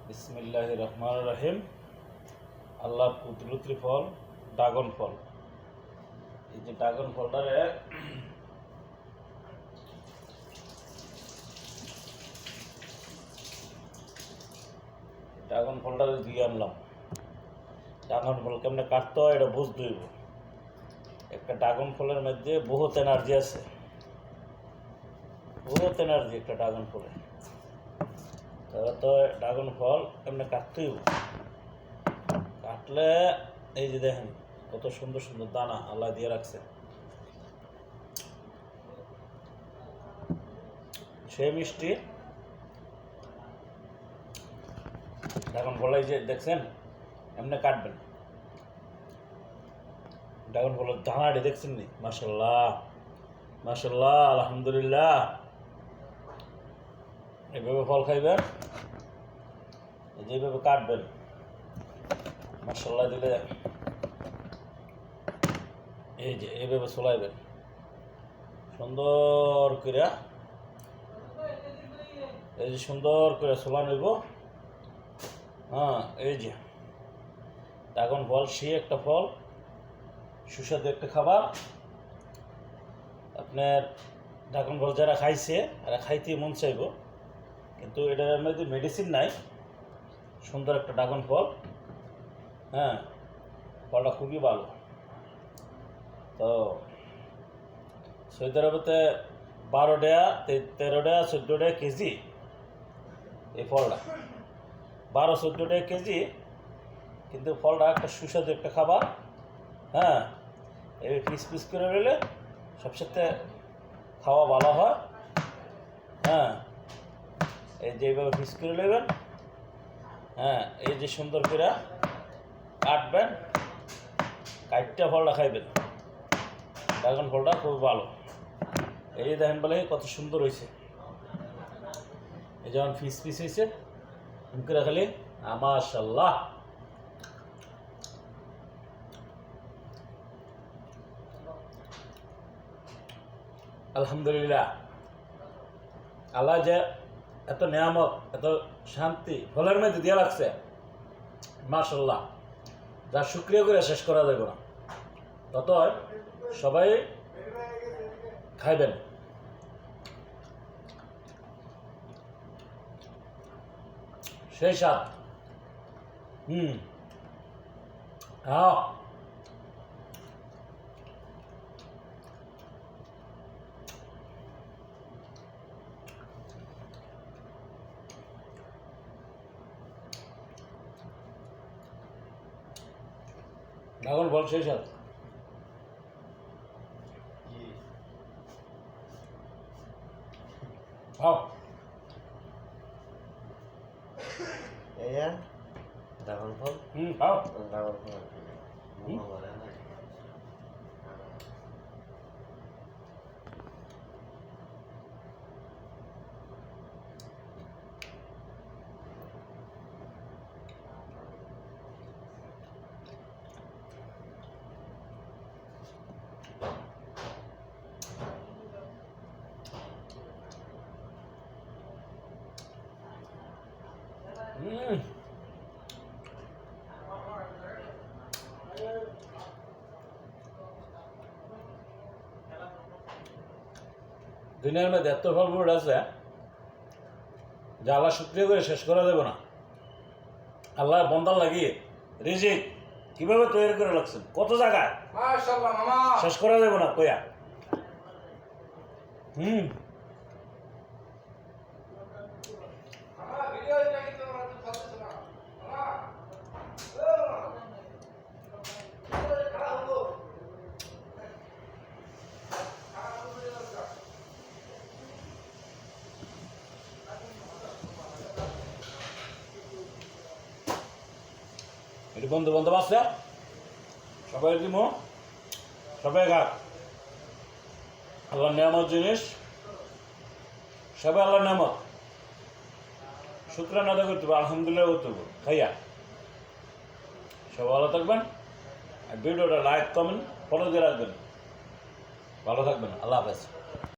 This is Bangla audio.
বিসমিল্লাহির রহমানির রহিম। আল্লাহর কুদরতি ফল ড্রাগন ফল। এই যে ড্রাগন ফলটারে দিয়ে আনলাম। ড্রাগন ফল কেমনে কাটতে হয় এটা বুঝতে হইব। একটা ড্রাগন ফলের মধ্যে বহুত এনার্জি আছে, বহুত এনার্জি একটা ড্রাগন ফলে। তাহলে তো ড্রাগন ফল কেমনে কাটতে হইব। কাটলে এই যে দেখেন কত সুন্দর সুন্দর দানা আল্লাহ দিয়ে রাখছে। সে মিষ্টি ড্রাগন ফল। এই যে দেখছেন এমনি কাটবেন। ড্রাগন ফলের দানাটি দেখছেন নি? মাশাল্লাহ মাশাল্লাহ, আলহামদুলিল্লাহ। এইভাবে ফল খাইবেন, যেভাবে কাটবেন মাশাল্লাহ দিলে এই যে এইভাবে চলাইবেন সুন্দর করে। এই যে সুন্দর করে চলা নেব। হ্যাঁ, এই যে ড্রাগন ফল সে একটা ফল, সুস্বাদু একটা খাবার। আপনার ড্রাগন ফল যারা খাইছে এরা খাইতে মন চাইব, কিন্তু এটার মধ্যে মেডিসিন নাই। সুন্দর একটা ড্রাগন ফল। হ্যাঁ, ফলটা খুবই ভালো। তো সৌদি আরবেতে 12 টাকা 13 টাকা 14 টাকা কেজি এই ফলটা, 12-14 টাকা কেজি। কিন্তু ফলটা একটা সুস্বাদু একটা খাবার। হ্যাঁ, এই পিস পিস করে নিলে সবসাথে খাওয়া ভালো হয়। হ্যাঁ, এই যে এইভাবে পিস করে নেবেন। হ্যাঁ, এই যে সুন্দর করে কাটবেন, কাটটা ফলটা খাইবেন। ড্রাগন ফলটা খুব ভালো। এই দেখেন বলে কত সুন্দর হয়েছে। এই যেমন পিস পিস হয়েছে করে খালি মাশাল্লাহ। আলহামদুলিল্লাহ। আল্লাহ যে এত নিয়ামত এত শান্তি ফলের মধ্যে দিয়ে রাখছে, মাশাল্লাহ, যা শুকরিয়া করে শেষ করা যাবে না। তত সবাই খাইবেন। সেই স্বাদ। হ্যাঁ, ড্রাগন ফল সেই স্বাদ। খাও। ড্রাগন ফল খাও। ড্রাগন ফল দুনিয়ার মধ্যে এত ফল ফ্রুট আছে যা আল্লাহ শুক্রিয়া করে শেষ করা যাবে না। আল্লাহ বন্দার লাগিয়ে রিজিক কিভাবে তৈরি করে রাখছেন, কত জায়গায় শেষ করা যাবে না কয়া। এটি বন্ধু বান্ধব আছে, সবাই দিব, সবাই খাক। আল্লাহর নিয়ামত জিনিস, সবাই আল্লাহর নিয়ামত শুকরানা আদায় করতে হবে, আলহামদুলিল্লাহ করতে হবে খাইয়া। সবাই ভালো থাকবেন। আর ভিডিওটা লাইক কমেন্ট ফলো দিয়ে রাখবেন। ভালো থাকবেন। আল্লাহ হাফেজ।